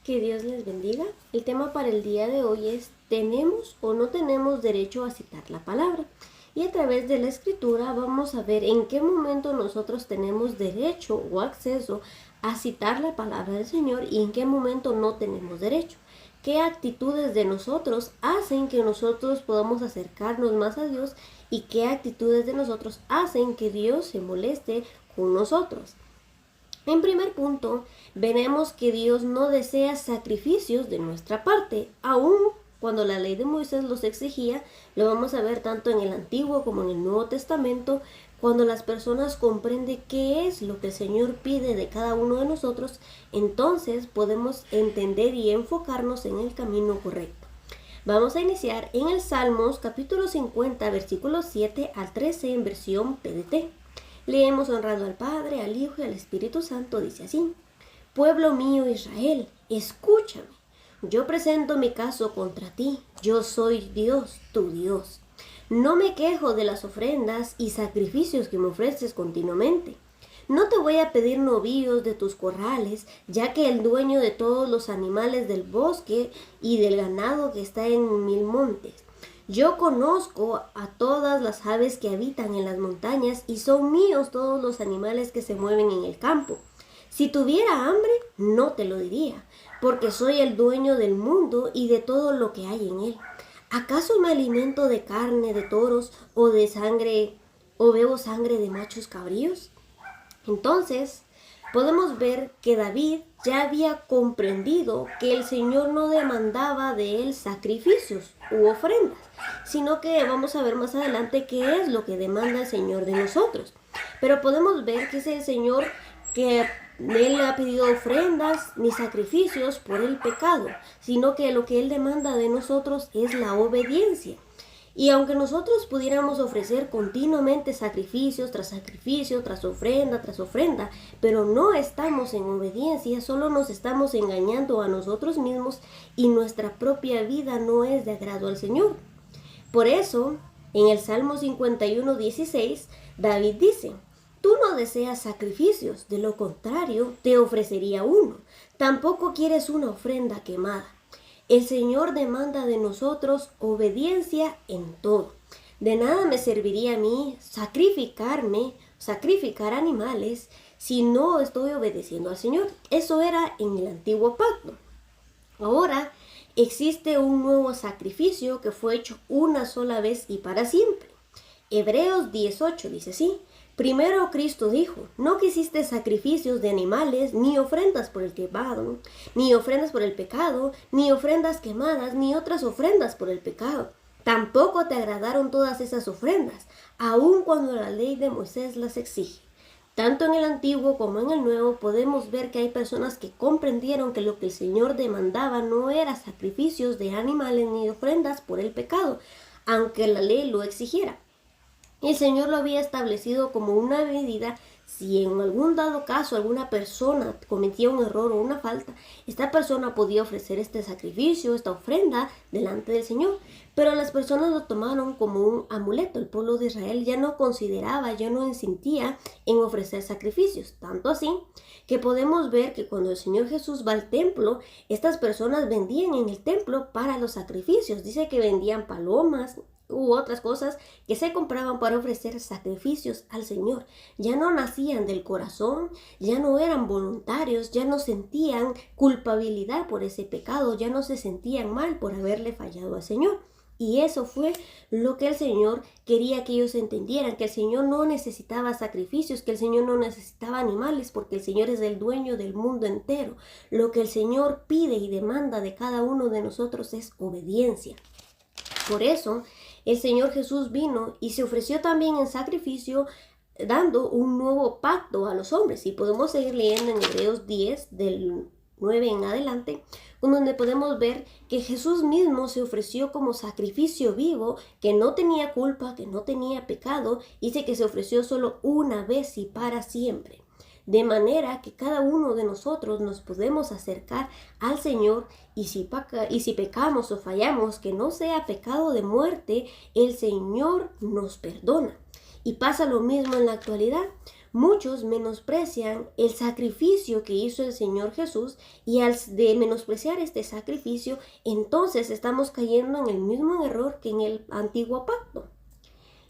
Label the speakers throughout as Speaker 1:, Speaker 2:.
Speaker 1: Que Dios les bendiga. El tema para el día de hoy es ¿tenemos o no tenemos derecho a citar la palabra? Y a través de la escritura vamos a ver en qué momento nosotros tenemos derecho o acceso a citar la palabra del Señor y en qué momento no tenemos derecho. ¿Qué actitudes de nosotros hacen que nosotros podamos acercarnos más a Dios y qué actitudes de nosotros hacen que Dios se moleste con nosotros? En primer punto, veremos que Dios no desea sacrificios de nuestra parte, aun cuando la ley de Moisés los exigía. Lo vamos a ver tanto en el Antiguo como en el Nuevo Testamento, cuando las personas comprenden qué es lo que el Señor pide de cada uno de nosotros, entonces podemos entender y enfocarnos en el camino correcto. Vamos a iniciar en el Salmos capítulo 50, versículos 7 al 13 en versión PDT. Leemos honrando al Padre, al Hijo y al Espíritu Santo, dice así: Pueblo mío Israel, escúchame. Yo presento mi caso contra ti. Yo soy Dios, tu Dios. No me quejo de las ofrendas y sacrificios que me ofreces continuamente. No te voy a pedir novillos de tus corrales, ya que el dueño de todos los animales del bosque y del ganado que está en mil montes. Yo conozco a todas las aves que habitan en las montañas y son míos todos los animales que se mueven en el campo. Si tuviera hambre, no te lo diría, porque soy el dueño del mundo y de todo lo que hay en él. ¿Acaso me alimento de carne de toros o de sangre o bebo sangre de machos cabríos? Entonces, podemos ver que David ya había comprendido que el Señor no demandaba de él sacrificios u ofrendas, sino que vamos a ver más adelante qué es lo que demanda el Señor de nosotros. Pero podemos ver que es el Señor que Él ha pedido ofrendas ni sacrificios por el pecado, sino que lo que Él demanda de nosotros es la obediencia. Y aunque nosotros pudiéramos ofrecer continuamente sacrificios, tras ofrenda, pero no estamos en obediencia, solo nos estamos engañando a nosotros mismos y nuestra propia vida no es de agrado al Señor. Por eso, en el Salmo 51:16, David dice: Tú no deseas sacrificios, de lo contrario, te ofrecería uno. Tampoco quieres una ofrenda quemada. El Señor demanda de nosotros obediencia en todo. De nada me serviría a mí sacrificar animales si no estoy obedeciendo al Señor. Eso era en el antiguo pacto. Ahora existe un nuevo sacrificio que fue hecho una sola vez y para siempre. Hebreos 10:8 dice así: Primero Cristo dijo: No quisiste sacrificios de animales, ni ofrendas por el pecado, ni ofrendas por el pecado, ni ofrendas quemadas, ni otras ofrendas por el pecado. Tampoco te agradaron todas esas ofrendas, aun cuando la ley de Moisés las exige. Tanto en el Antiguo como en el Nuevo podemos ver que hay personas que comprendieron que lo que el Señor demandaba no era sacrificios de animales ni ofrendas por el pecado, aunque la ley lo exigiera. El Señor lo había establecido como una medida. Si en algún dado caso alguna persona cometía un error o una falta, esta persona podía ofrecer este sacrificio, esta ofrenda delante del Señor. Pero las personas lo tomaron como un amuleto. El pueblo de Israel ya no consideraba, ya no insistía en ofrecer sacrificios. Tanto así que podemos ver que cuando el Señor Jesús va al templo, estas personas vendían en el templo para los sacrificios. Dice que vendían palomas u otras cosas que se compraban para ofrecer sacrificios al Señor. Ya no nacían del corazón, ya no eran voluntarios, ya no sentían culpabilidad por ese pecado, ya no se sentían mal por haberle fallado al Señor. Y eso fue lo que el Señor quería que ellos entendieran, que el Señor no necesitaba sacrificios, que el Señor no necesitaba animales, porque el Señor es el dueño del mundo entero. Lo que el Señor pide y demanda de cada uno de nosotros es obediencia. Por eso, el Señor Jesús vino y se ofreció también en sacrificio, dando un nuevo pacto a los hombres. Y podemos seguir leyendo en Hebreos 10, del 9 en adelante, donde podemos ver que Jesús mismo se ofreció como sacrificio vivo, que no tenía culpa, que no tenía pecado. Dice que se ofreció solo una vez y para siempre. De manera que cada uno de nosotros nos podemos acercar al Señor y si pecamos o fallamos, que no sea pecado de muerte, el Señor nos perdona. Y pasa lo mismo en la actualidad. Muchos menosprecian el sacrificio que hizo el Señor Jesús y al de menospreciar este sacrificio, entonces estamos cayendo en el mismo error que en el antiguo pacto.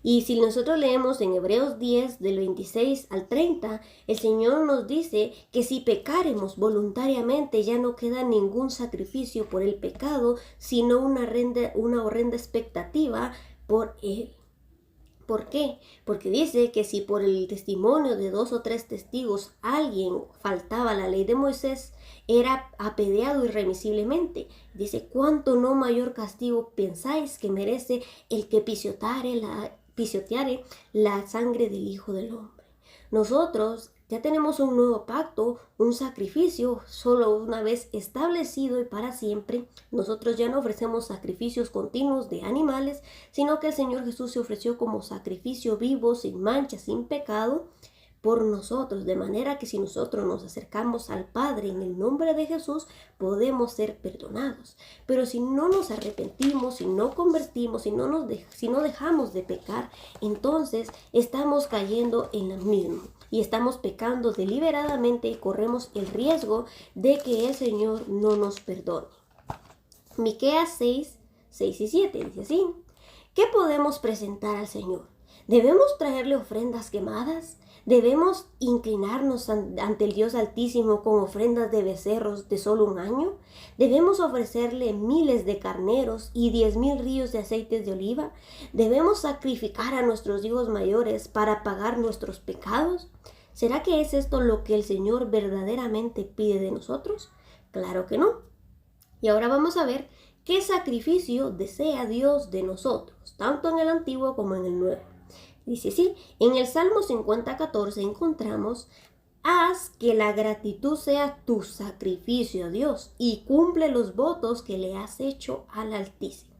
Speaker 1: Y si nosotros leemos en Hebreos 10, del 26 al 30, el Señor nos dice que si pecáremos voluntariamente ya no queda ningún sacrificio por el pecado, sino una horrenda expectativa por él. ¿Por qué? Porque dice que si por el testimonio de 2 o 3 testigos alguien faltaba a la ley de Moisés, era apedreado irremisiblemente. Dice, ¿cuánto no mayor castigo pensáis que merece el que pisoteare la sangre del Hijo del Hombre? Nosotros ya tenemos un nuevo pacto, un sacrificio solo una vez establecido y para siempre. Nosotros ya no ofrecemos sacrificios continuos de animales, sino que el Señor Jesús se ofreció como sacrificio vivo, sin mancha, sin pecado, por nosotros, de manera que si nosotros nos acercamos al Padre en el nombre de Jesús, podemos ser perdonados. Pero si no nos arrepentimos, si no convertimos, si no dejamos de pecar, entonces estamos cayendo en lo mismo y estamos pecando deliberadamente y corremos el riesgo de que el Señor no nos perdone. Miqueas 6, 6 y 7 dice así: ¿qué podemos presentar al Señor? ¿Debemos traerle ofrendas quemadas? ¿Debemos inclinarnos ante el Dios Altísimo con ofrendas de becerros de solo un año? ¿Debemos ofrecerle miles de carneros y 10,000 ríos de aceites de oliva? ¿Debemos sacrificar a nuestros hijos mayores para pagar nuestros pecados? ¿Será que es esto lo que el Señor verdaderamente pide de nosotros? Claro que no. Y ahora vamos a ver qué sacrificio desea Dios de nosotros, tanto en el Antiguo como en el Nuevo. Dice así, en el Salmo 50:14 encontramos: haz que la gratitud sea tu sacrificio a Dios y cumple los votos que le has hecho al Altísimo.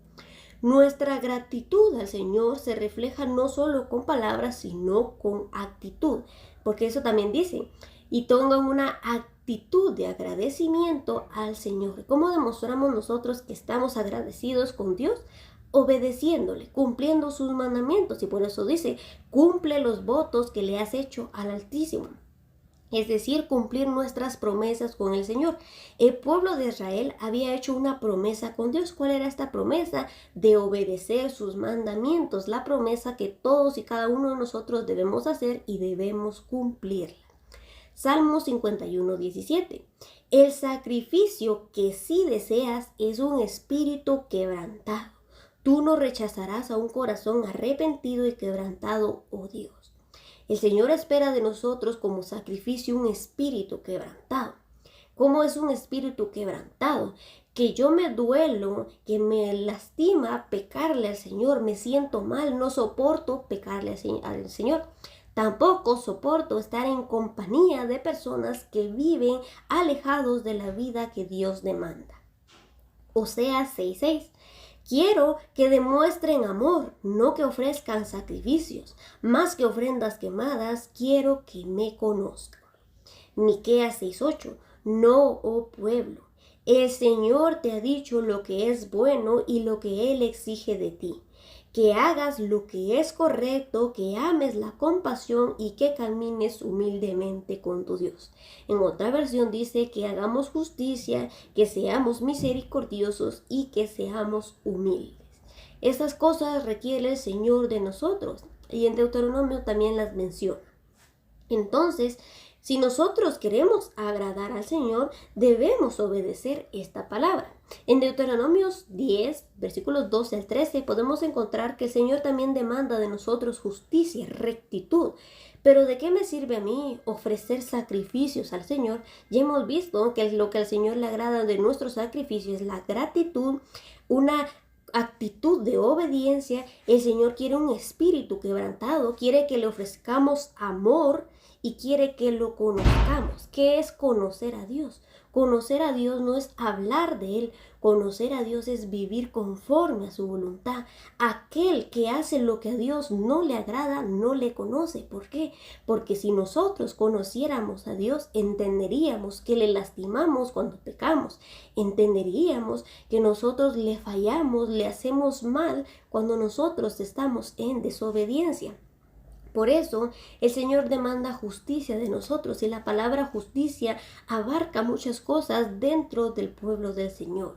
Speaker 1: Nuestra gratitud al Señor se refleja no solo con palabras, sino con actitud, porque eso también dice, y tengan una actitud de agradecimiento al Señor. ¿Cómo demostramos nosotros que estamos agradecidos con Dios? Obedeciéndole, cumpliendo sus mandamientos, y por eso dice, cumple los votos que le has hecho al Altísimo. Es decir, cumplir nuestras promesas con el Señor. El pueblo de Israel había hecho una promesa con Dios. ¿Cuál era esta promesa? De obedecer sus mandamientos, la promesa que todos y cada uno de nosotros debemos hacer y debemos cumplirla. Salmo 51:17. El sacrificio que sí deseas es un espíritu quebrantado. Tú no rechazarás a un corazón arrepentido y quebrantado, oh Dios. El Señor espera de nosotros como sacrificio un espíritu quebrantado. ¿Cómo es un espíritu quebrantado? Que yo me duelo, que me lastima pecarle al Señor, me siento mal, no soporto pecarle al Señor. Tampoco soporto estar en compañía de personas que viven alejados de la vida que Dios demanda. Oseas 6:6. Quiero que demuestren amor, no que ofrezcan sacrificios. Más que ofrendas quemadas, quiero que me conozcan. Miqueas 6:8. No, oh pueblo, el Señor te ha dicho lo que es bueno y lo que Él exige de ti. Que hagas lo que es correcto, que ames la compasión y que camines humildemente con tu Dios. En otra versión dice que hagamos justicia, que seamos misericordiosos y que seamos humildes. Estas cosas requiere el Señor de nosotros, y en Deuteronomio también las menciona. Entonces, si nosotros queremos agradar al Señor, debemos obedecer esta palabra. En Deuteronomio 10, versículos 12 al 13, podemos encontrar que el Señor también demanda de nosotros justicia, rectitud. Pero ¿de qué me sirve a mí ofrecer sacrificios al Señor? Ya hemos visto que lo que al Señor le agrada de nuestro sacrificio es la gratitud, una actitud de obediencia. El Señor quiere un espíritu quebrantado, quiere que le ofrezcamos amor y quiere que lo conozcamos. ¿Qué es conocer a Dios? Conocer a Dios no es hablar de Él. Conocer a Dios es vivir conforme a su voluntad. Aquel que hace lo que a Dios no le agrada, no le conoce. ¿Por qué? Porque si nosotros conociéramos a Dios, entenderíamos que le lastimamos cuando pecamos. Entenderíamos que nosotros le fallamos, le hacemos mal cuando nosotros estamos en desobediencia. Por eso el Señor demanda justicia de nosotros, y la palabra justicia abarca muchas cosas dentro del pueblo del Señor.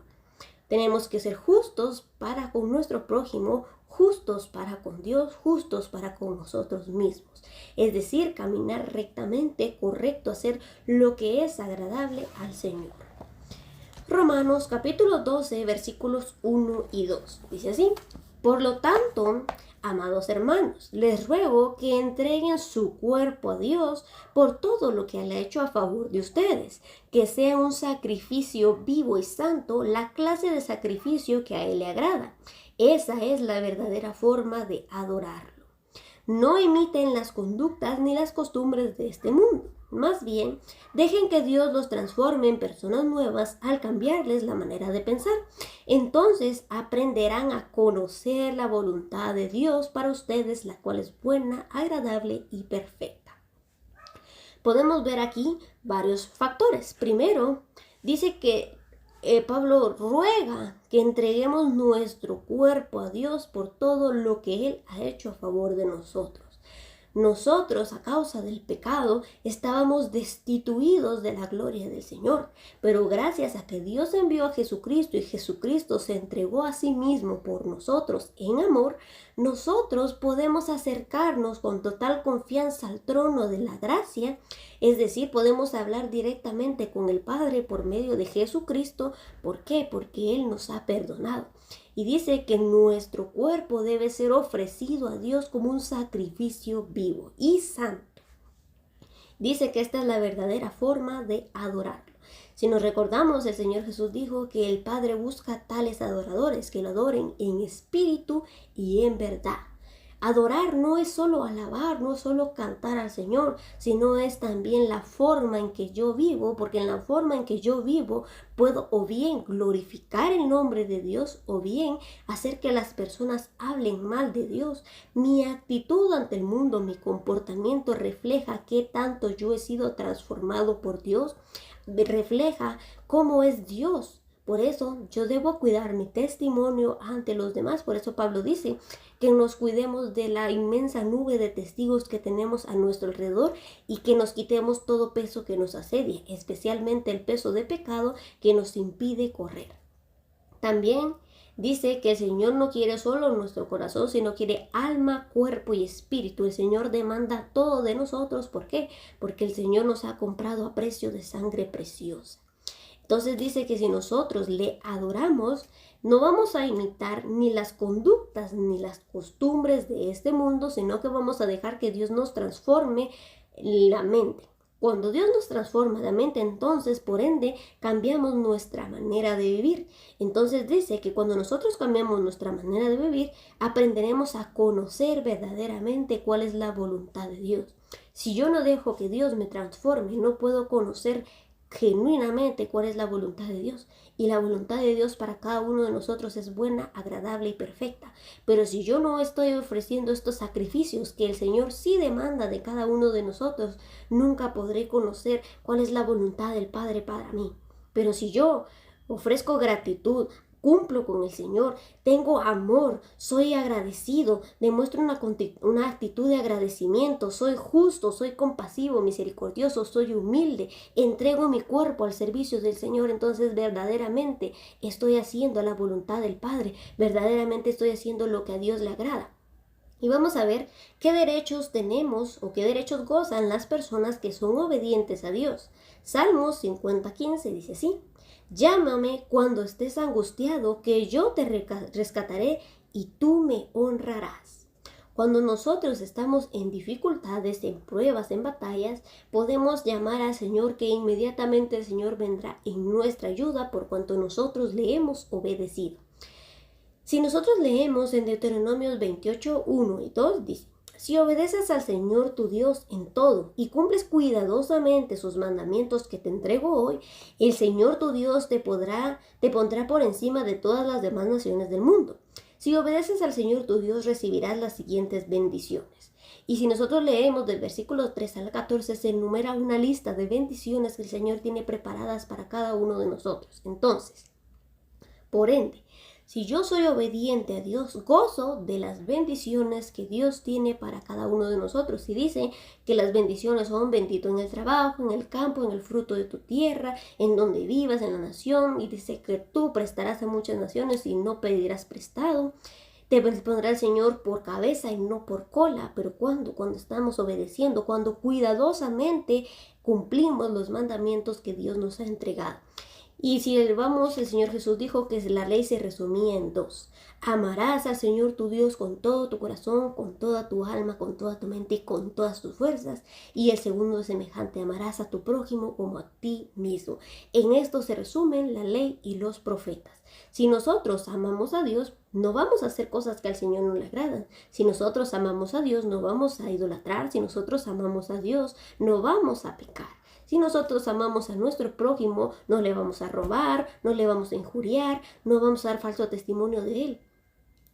Speaker 1: Tenemos que ser justos para con nuestro prójimo, justos para con Dios, justos para con nosotros mismos. Es decir, caminar rectamente, correcto, hacer lo que es agradable al Señor. Romanos capítulo 12, versículos 1 y 2. Dice así: por lo tanto, amados hermanos, les ruego que entreguen su cuerpo a Dios por todo lo que Él ha hecho a favor de ustedes, que sea un sacrificio vivo y santo, la clase de sacrificio que a Él le agrada. Esa es la verdadera forma de adorarlo. No imiten las conductas ni las costumbres de este mundo. Más bien, dejen que Dios los transforme en personas nuevas al cambiarles la manera de pensar. Entonces aprenderán a conocer la voluntad de Dios para ustedes, la cual es buena, agradable y perfecta. Podemos ver aquí varios factores. Primero, dice que Pablo ruega que entreguemos nuestro cuerpo a Dios por todo lo que Él ha hecho a favor de nosotros. Nosotros, a causa del pecado, estábamos destituidos de la gloria del Señor, pero gracias a que Dios envió a Jesucristo y Jesucristo se entregó a sí mismo por nosotros en amor, nosotros podemos acercarnos con total confianza al trono de la gracia, es decir, podemos hablar directamente con el Padre por medio de Jesucristo. ¿Por qué? Porque Él nos ha perdonado. Y dice que nuestro cuerpo debe ser ofrecido a Dios como un sacrificio vivo y santo. Dice que esta es la verdadera forma de adorarlo. Si nos recordamos, el Señor Jesús dijo que el Padre busca tales adoradores que lo adoren en espíritu y en verdad. Adorar no es solo alabar, no es solo cantar al Señor, sino es también la forma en que yo vivo, porque en la forma en que yo vivo puedo o bien glorificar el nombre de Dios o bien hacer que las personas hablen mal de Dios. Mi actitud ante el mundo, mi comportamiento refleja qué tanto yo he sido transformado por Dios, refleja cómo es Dios. Por eso yo debo cuidar mi testimonio ante los demás. Por eso Pablo dice que nos cuidemos de la inmensa nube de testigos que tenemos a nuestro alrededor y que nos quitemos todo peso que nos asedia, especialmente el peso de pecado que nos impide correr. También dice que el Señor no quiere solo nuestro corazón, sino quiere alma, cuerpo y espíritu. El Señor demanda todo de nosotros. ¿Por qué? Porque el Señor nos ha comprado a precio de sangre preciosa. Entonces dice que si nosotros le adoramos, no vamos a imitar ni las conductas ni las costumbres de este mundo, sino que vamos a dejar que Dios nos transforme la mente. Cuando Dios nos transforma la mente, entonces, por ende, cambiamos nuestra manera de vivir. Entonces dice que cuando nosotros cambiamos nuestra manera de vivir, aprenderemos a conocer verdaderamente cuál es la voluntad de Dios. Si yo no dejo que Dios me transforme, no puedo conocer genuinamente cuál es la voluntad de Dios. Y la voluntad de Dios para cada uno de nosotros es buena, agradable y perfecta. Pero si yo no estoy ofreciendo estos sacrificios que el Señor sí demanda de cada uno de nosotros, nunca podré conocer cuál es la voluntad del Padre para mí. Pero si yo ofrezco gratitud, cumplo con el Señor, tengo amor, soy agradecido, demuestro una actitud de agradecimiento, soy justo, soy compasivo, misericordioso, soy humilde, entrego mi cuerpo al servicio del Señor, entonces verdaderamente estoy haciendo la voluntad del Padre, verdaderamente estoy haciendo lo que a Dios le agrada. Y vamos a ver qué derechos tenemos o qué derechos gozan las personas que son obedientes a Dios. Salmos 50:15 dice así: llámame cuando estés angustiado, que yo te rescataré y tú me honrarás. Cuando nosotros estamos en dificultades, en pruebas, en batallas, podemos llamar al Señor, que inmediatamente el Señor vendrá en nuestra ayuda por cuanto nosotros le hemos obedecido. Si nosotros leemos en Deuteronomios 28:1 y 2, dice: si obedeces al Señor tu Dios en todo y cumples cuidadosamente sus mandamientos que te entrego hoy, el Señor tu Dios te pondrá por encima de todas las demás naciones del mundo. Si obedeces al Señor tu Dios, recibirás las siguientes bendiciones. Y si nosotros leemos del versículo 3 al 14, se enumera una lista de bendiciones que el Señor tiene preparadas para cada uno de nosotros. Entonces, por ende, Si yo soy obediente a Dios, gozo de las bendiciones que Dios tiene para cada uno de nosotros. Y dice que las bendiciones son bendito en el trabajo, en el campo, en el fruto de tu tierra, en donde vivas, en la nación. Y dice que tú prestarás a muchas naciones y no pedirás prestado. Te pondrá el Señor por cabeza y no por cola. Pero ¿cuándo? Cuando estamos obedeciendo, cuando cuidadosamente cumplimos los mandamientos que Dios nos ha entregado. Y si vamos, el Señor Jesús dijo que la ley se resumía en dos. Amarás al Señor tu Dios con todo tu corazón, con toda tu alma, con toda tu mente y con todas tus fuerzas. Y el segundo es semejante, amarás a tu prójimo como a ti mismo. En esto se resumen la ley y los profetas. Si nosotros amamos a Dios, no vamos a hacer cosas que al Señor no le agradan. Si nosotros amamos a Dios, no vamos a idolatrar. Si nosotros amamos a Dios, no vamos a pecar. Si nosotros amamos a nuestro prójimo, no le vamos a robar, no le vamos a injuriar, no vamos a dar falso testimonio de él.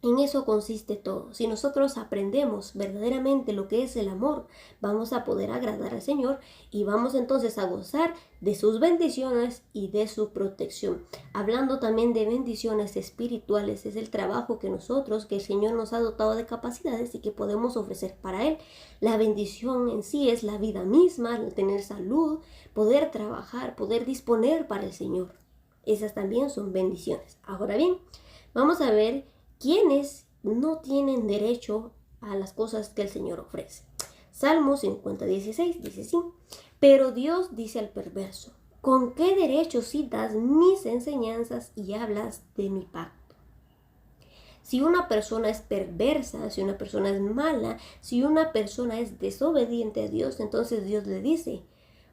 Speaker 1: En eso consiste todo. Si nosotros aprendemos verdaderamente lo que es el amor, vamos a poder agradar al Señor y vamos entonces a gozar de sus bendiciones y de su protección. Hablando también de bendiciones espirituales, es el trabajo que el Señor nos ha dotado de capacidades y que podemos ofrecer para Él. La bendición en sí es la vida misma, el tener salud, poder trabajar, poder disponer para el Señor. Esas también son bendiciones. Ahora bien, vamos a ver ¿quiénes no tienen derecho a las cosas que el Señor ofrece? Salmo 50:16 dice así: pero Dios dice al perverso, ¿con qué derecho citas mis enseñanzas y hablas de mi pacto? Si una persona es perversa, si una persona es mala, si una persona es desobediente a Dios, entonces Dios le dice,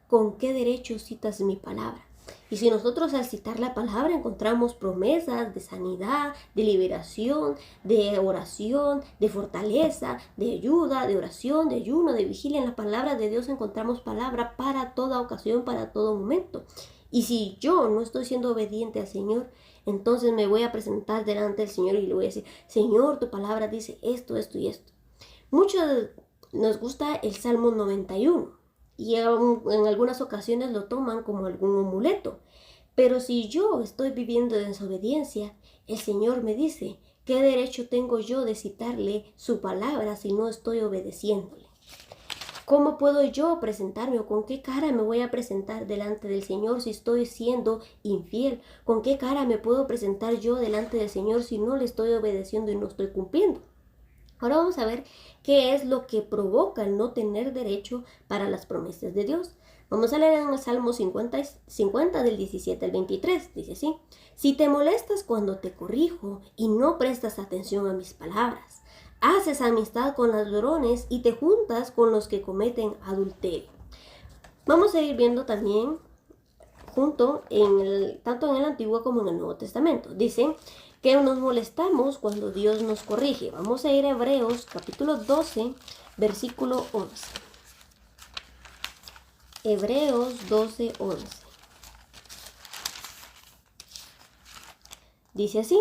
Speaker 1: ¿con qué derecho citas mi palabra? Y si nosotros al citar la palabra encontramos promesas de sanidad, de liberación, de oración, de fortaleza, de ayuda, de oración, de ayuno, de vigilia, en la palabra de Dios encontramos palabra para toda ocasión, para todo momento. Y si yo no estoy siendo obediente al Señor, entonces me voy a presentar delante del Señor y le voy a decir, Señor, tu palabra dice esto, esto y esto. Muchos nos gusta el Salmo 91. Y en algunas ocasiones lo toman como algún amuleto. Pero si yo estoy viviendo en desobediencia, el Señor me dice, ¿qué derecho tengo yo de citarle su palabra si no estoy obedeciéndole? ¿Cómo puedo yo presentarme o con qué cara me voy a presentar delante del Señor si estoy siendo infiel? ¿Con qué cara me puedo presentar yo delante del Señor si no le estoy obedeciendo y no estoy cumpliendo? Ahora vamos a ver qué es lo que provoca el no tener derecho para las promesas de Dios. Vamos a leer en el Salmo 50 del 17 al 23. Dice así: si te molestas cuando te corrijo y no prestas atención a mis palabras, haces amistad con los ladrones y te juntas con los que cometen adulterio. Vamos a ir viendo también tanto en el Antiguo como en el Nuevo Testamento. Dice que nos molestamos cuando Dios nos corrige. Vamos a ir a Hebreos capítulo 12, versículo 11. Hebreos 12, 11. Dice así: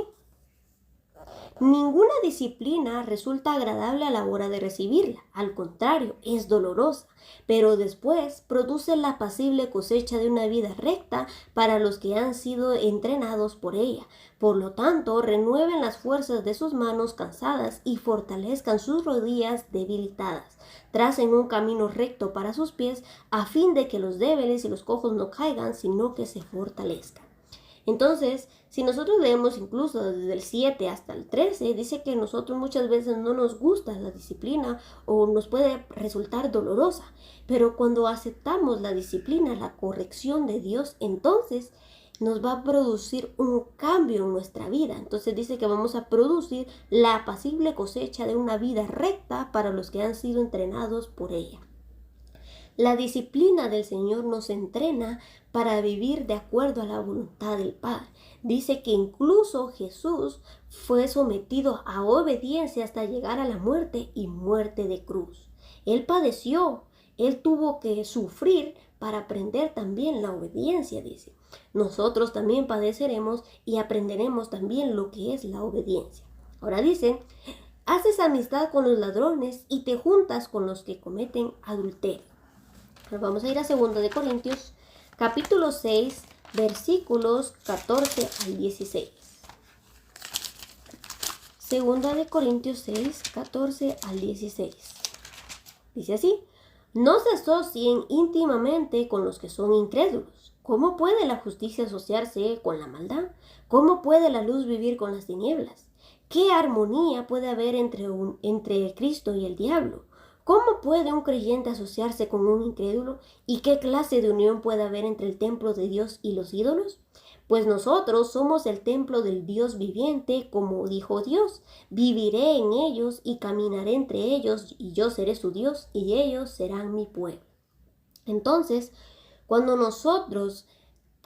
Speaker 1: ninguna disciplina resulta agradable a la hora de recibirla, al contrario, es dolorosa, pero después produce la apacible cosecha de una vida recta para los que han sido entrenados por ella. Por lo tanto, renueven las fuerzas de sus manos cansadas y fortalezcan sus rodillas debilitadas. Tracen un camino recto para sus pies, a fin de que los débiles y los cojos no caigan, sino que se fortalezcan. Entonces, si nosotros leemos incluso desde el 7 hasta el 13, dice que nosotros muchas veces no nos gusta la disciplina o nos puede resultar dolorosa. Pero cuando aceptamos la disciplina, la corrección de Dios, entonces nos va a producir un cambio en nuestra vida. Entonces dice que vamos a producir la apacible cosecha de una vida recta para los que han sido entrenados por ella. La disciplina del Señor nos entrena para vivir de acuerdo a la voluntad del Padre. Dice que incluso Jesús fue sometido a obediencia hasta llegar a la muerte y muerte de cruz. Él padeció, Él tuvo que sufrir para aprender también la obediencia, dice. Nosotros también padeceremos y aprenderemos también lo que es la obediencia. Ahora dice, haces amistad con los ladrones y te juntas con los que cometen adulterio. Vamos a ir a 2 de Corintios, capítulo 6, versículos 14 al 16. Segunda de Corintios 6, 14 al 16. Dice así: no se asocien íntimamente con los que son incrédulos. ¿Cómo puede la justicia asociarse con la maldad? ¿Cómo puede la luz vivir con las tinieblas? ¿Qué armonía puede haber entre el Cristo y el diablo? ¿Cómo puede un creyente asociarse con un incrédulo? ¿Y qué clase de unión puede haber entre el templo de Dios y los ídolos? Pues nosotros somos el templo del Dios viviente, como dijo Dios: viviré en ellos y caminaré entre ellos, y yo seré su Dios, y ellos serán mi pueblo. Entonces, cuando nosotros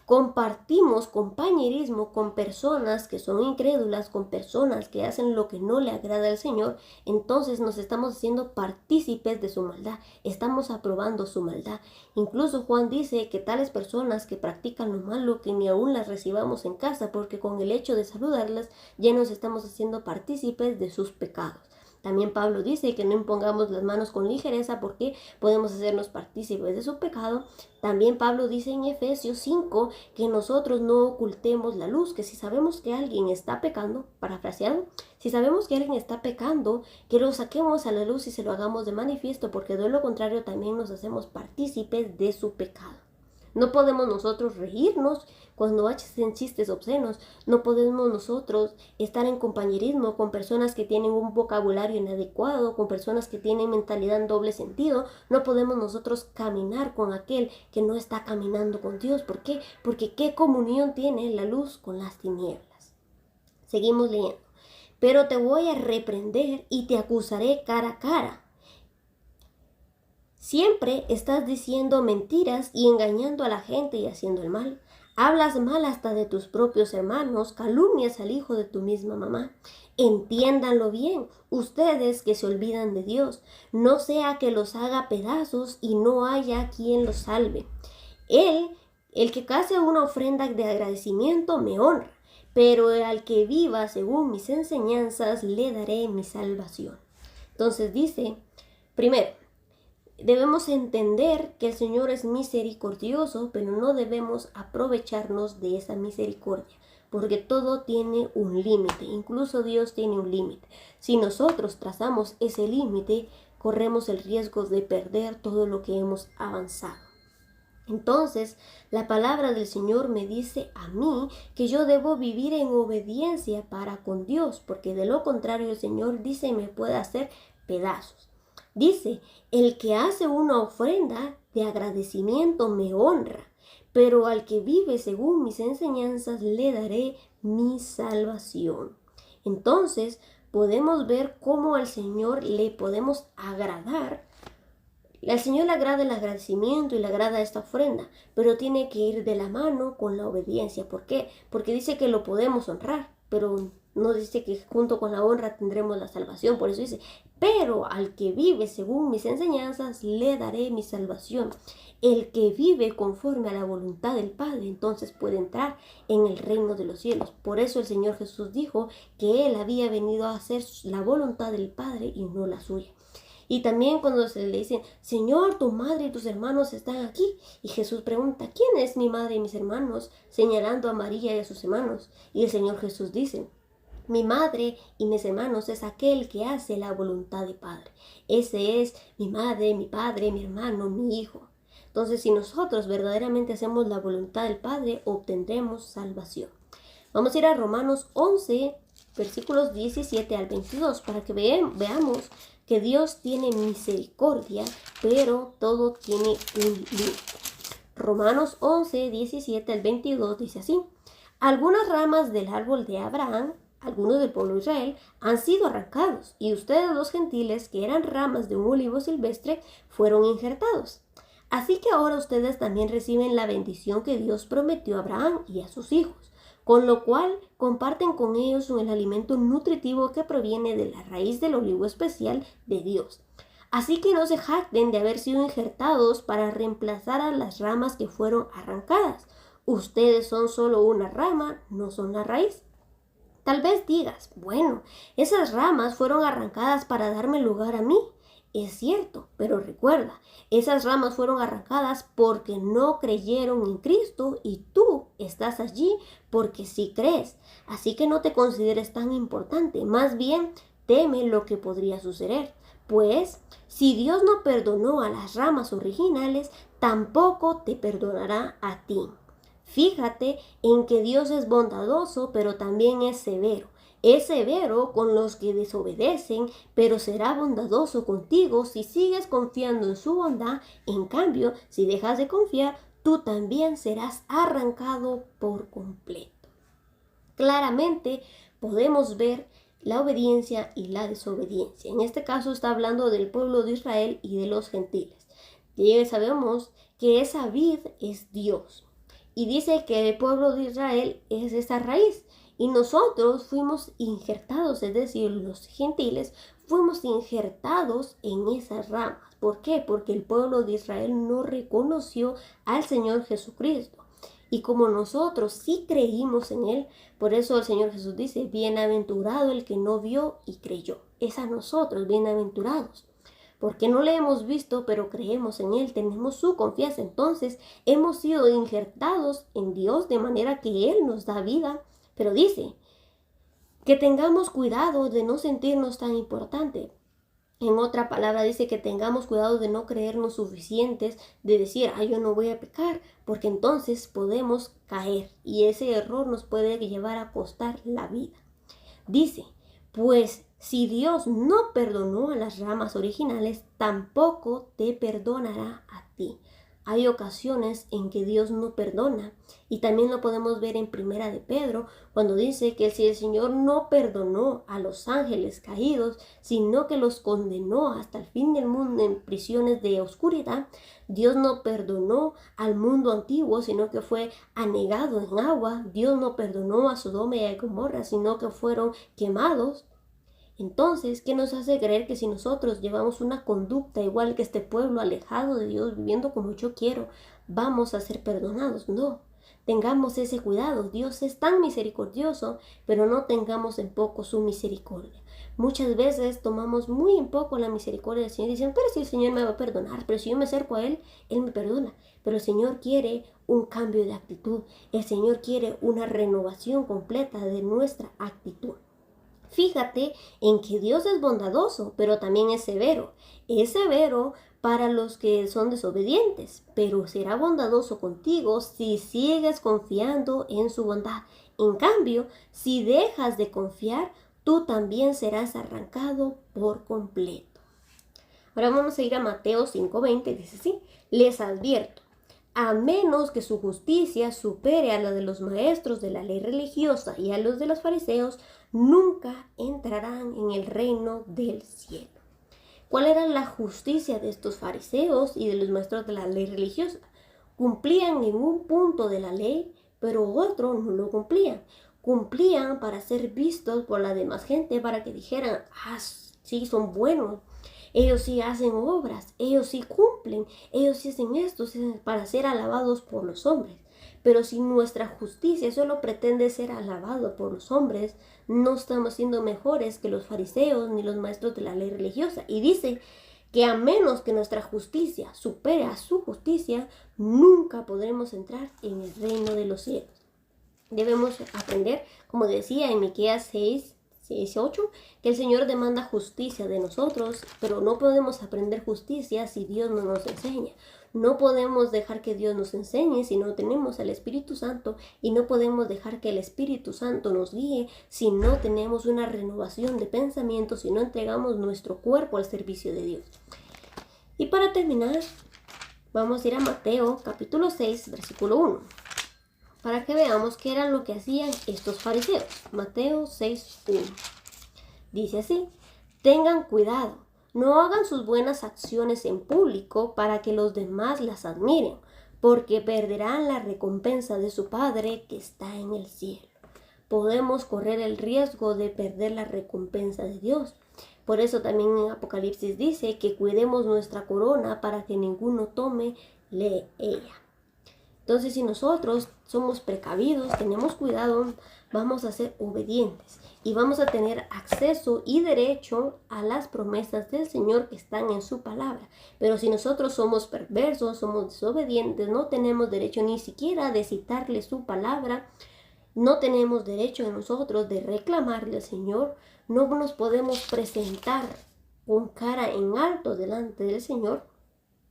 Speaker 1: compartimos compañerismo con personas que son incrédulas, con personas que hacen lo que no le agrada al Señor, entonces nos estamos haciendo partícipes de su maldad, estamos aprobando su maldad. Incluso Juan dice que tales personas que practican lo malo, que ni aún las recibamos en casa, porque con el hecho de saludarlas ya nos estamos haciendo partícipes de sus pecados. También Pablo dice que no impongamos las manos con ligereza porque podemos hacernos partícipes de su pecado. También Pablo dice en Efesios 5 que nosotros no ocultemos la luz, que si sabemos que alguien está pecando, parafraseando, si sabemos que alguien está pecando, que lo saquemos a la luz y se lo hagamos de manifiesto, porque de lo contrario también nos hacemos partícipes de su pecado. No podemos nosotros reírnos cuando hacen chistes obscenos. No podemos nosotros estar en compañerismo con personas que tienen un vocabulario inadecuado, con personas que tienen mentalidad en doble sentido. No podemos nosotros caminar con aquel que no está caminando con Dios. ¿Por qué? Porque ¿qué comunión tiene la luz con las tinieblas? Seguimos leyendo. Pero te voy a reprender y te acusaré cara a cara. Siempre estás diciendo mentiras y engañando a la gente y haciendo el mal. Hablas mal hasta de tus propios hermanos, calumnias al hijo de tu misma mamá. Entiéndanlo bien, ustedes que se olvidan de Dios, no sea que los haga pedazos y no haya quien los salve. El que hace una ofrenda de agradecimiento, me honra, pero al que viva según mis enseñanzas, le daré mi salvación. Entonces dice, primero, debemos entender que el Señor es misericordioso, pero no debemos aprovecharnos de esa misericordia, porque todo tiene un límite, incluso Dios tiene un límite. Si nosotros trazamos ese límite, corremos el riesgo de perder todo lo que hemos avanzado. Entonces, la palabra del Señor me dice a mí que yo debo vivir en obediencia para con Dios, porque de lo contrario el Señor dice me puede hacer pedazos. Dice, el que hace una ofrenda de agradecimiento me honra, pero al que vive según mis enseñanzas le daré mi salvación. Entonces, podemos ver cómo al Señor le podemos agradar. Al Señor le agrada el agradecimiento y le agrada esta ofrenda, pero tiene que ir de la mano con la obediencia. ¿Por qué? Porque dice que lo podemos honrar, pero no dice que junto con la honra tendremos la salvación. Por eso dice, pero al que vive según mis enseñanzas, le daré mi salvación. El que vive conforme a la voluntad del Padre, entonces puede entrar en el reino de los cielos. Por eso el Señor Jesús dijo que Él había venido a hacer la voluntad del Padre y no la suya. Y también cuando se le dicen, Señor, tu madre y tus hermanos están aquí. Y Jesús pregunta, ¿quién es mi madre y mis hermanos? Señalando a María y a sus hermanos. Y el Señor Jesús dice, mi madre y mis hermanos es aquel que hace la voluntad del Padre. Ese es mi madre, mi padre, mi hermano, mi hijo. Entonces, si nosotros verdaderamente hacemos la voluntad del Padre, obtendremos salvación. Vamos a ir a Romanos 11, versículos 17 al 22, para que veamos que Dios tiene misericordia, pero todo tiene un límite. Romanos 11, 17 al 22 dice así, algunas ramas del árbol de Abraham, algunos del pueblo de Israel, han sido arrancados, y ustedes los gentiles, que eran ramas de un olivo silvestre, fueron injertados. Así que ahora ustedes también reciben la bendición que Dios prometió a Abraham y a sus hijos, con lo cual comparten con ellos el alimento nutritivo que proviene de la raíz del olivo especial de Dios. Así que no se jacten de haber sido injertados para reemplazar a las ramas que fueron arrancadas. Ustedes son solo una rama, no son la raíz. Tal vez digas, bueno, esas ramas fueron arrancadas para darme lugar a mí. Es cierto, pero recuerda, esas ramas fueron arrancadas porque no creyeron en Cristo y tú estás allí porque sí crees. Así que no te consideres tan importante, más bien teme lo que podría suceder. Pues, si Dios no perdonó a las ramas originales, tampoco te perdonará a ti. Fíjate en que Dios es bondadoso, pero también es severo. Es severo con los que desobedecen, pero será bondadoso contigo si sigues confiando en su bondad. En cambio, si dejas de confiar, tú también serás arrancado por completo. Claramente podemos ver la obediencia y la desobediencia. En este caso está hablando del pueblo de Israel y de los gentiles. Y sabemos que esa vid es Dios. Y dice que el pueblo de Israel es esa raíz. Y nosotros fuimos injertados, es decir, los gentiles fuimos injertados en esas ramas. ¿Por qué? Porque el pueblo de Israel no reconoció al Señor Jesucristo. Y como nosotros sí creímos en Él, por eso el Señor Jesús dice, bienaventurado el que no vio y creyó. Es a nosotros, bienaventurados. Porque no le hemos visto, pero creemos en Él, tenemos su confianza. Entonces, hemos sido injertados en Dios de manera que Él nos da vida. Pero dice que tengamos cuidado de no sentirnos tan importantes. En otra palabra dice que tengamos cuidado de no creernos suficientes, de decir, yo no voy a pecar, porque entonces podemos caer y ese error nos puede llevar a costar la vida. Dice, pues si Dios no perdonó a las ramas originales, tampoco te perdonará a ti. Hay ocasiones en que Dios no perdona y también lo podemos ver en Primera de Pedro cuando dice que si el Señor no perdonó a los ángeles caídos, sino que los condenó hasta el fin del mundo en prisiones de oscuridad, Dios no perdonó al mundo antiguo, sino que fue anegado en agua. Dios no perdonó a Sodoma y a Gomorra, sino que fueron quemados. Entonces, ¿qué nos hace creer que si nosotros llevamos una conducta igual que este pueblo, alejado de Dios, viviendo como yo quiero, vamos a ser perdonados? No, tengamos ese cuidado. Dios es tan misericordioso, pero no tengamos en poco su misericordia. Muchas veces tomamos muy en poco la misericordia del Señor y dicen, pero si el Señor me va a perdonar, pero si yo me acerco a Él, Él me perdona. Pero el Señor quiere un cambio de actitud. El Señor quiere una renovación completa de nuestra actitud. Fíjate en que Dios es bondadoso, pero también es severo. Es severo para los que son desobedientes, pero será bondadoso contigo si sigues confiando en su bondad. En cambio, si dejas de confiar, tú también serás arrancado por completo. Ahora vamos a ir a Mateo 5:20, dice así, les advierto. A menos que su justicia supere a la de los maestros de la ley religiosa y a los de los fariseos, nunca entrarán en el reino del cielo. ¿Cuál era la justicia de estos fariseos y de los maestros de la ley religiosa? Cumplían en un punto de la ley, pero otro no lo cumplían. Cumplían para ser vistos por la demás gente, para que dijeran, sí, son buenos. Ellos sí hacen obras, ellos sí cumplen, ellos sí hacen esto para ser alabados por los hombres. Pero si nuestra justicia solo pretende ser alabado por los hombres, no estamos siendo mejores que los fariseos ni los maestros de la ley religiosa. Y dice que a menos que nuestra justicia supere a su justicia, nunca podremos entrar en el reino de los cielos. Debemos aprender, como decía en Miqueas 6:8, que el Señor demanda justicia de nosotros, pero no podemos aprender justicia si Dios no nos enseña. No podemos dejar que Dios nos enseñe si no tenemos al Espíritu Santo, y no podemos dejar que el Espíritu Santo nos guíe si no tenemos una renovación de pensamiento, si no entregamos nuestro cuerpo al servicio de Dios. Y para terminar, vamos a ir a Mateo capítulo 6, versículo 1. Para que veamos qué era lo que hacían estos fariseos. Mateo 6:1. Dice así, tengan cuidado, no hagan sus buenas acciones en público para que los demás las admiren, porque perderán la recompensa de su Padre que está en el cielo. Podemos correr el riesgo de perder la recompensa de Dios. Por eso también en Apocalipsis dice que cuidemos nuestra corona para que ninguno tome ella. Entonces, si nosotros somos precavidos, tenemos cuidado, vamos a ser obedientes y vamos a tener acceso y derecho a las promesas del Señor que están en su palabra. Pero si nosotros somos perversos, somos desobedientes, no tenemos derecho ni siquiera de citarle su palabra, no tenemos derecho nosotros de reclamarle al Señor, no nos podemos presentar con cara en alto delante del Señor.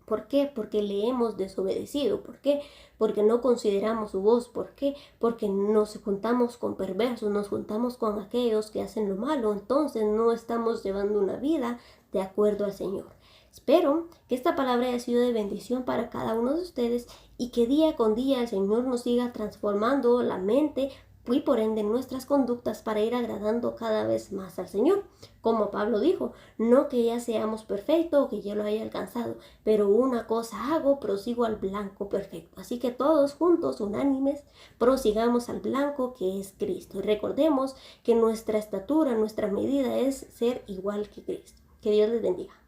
Speaker 1: ¿Por qué? Porque le hemos desobedecido. ¿Por qué? Porque no consideramos su voz. ¿Por qué? Porque nos juntamos con perversos, nos juntamos con aquellos que hacen lo malo. Entonces no estamos llevando una vida de acuerdo al Señor. Espero que esta palabra haya sido de bendición para cada uno de ustedes y que día con día el Señor nos siga transformando la mente y por ende nuestras conductas para ir agradando cada vez más al Señor. Como Pablo dijo, no que ya seamos perfectos o que ya lo haya alcanzado, pero una cosa hago, prosigo al blanco perfecto. Así que todos juntos, unánimes, prosigamos al blanco que es Cristo. Y recordemos que nuestra estatura, nuestra medida es ser igual que Cristo. Que Dios les bendiga.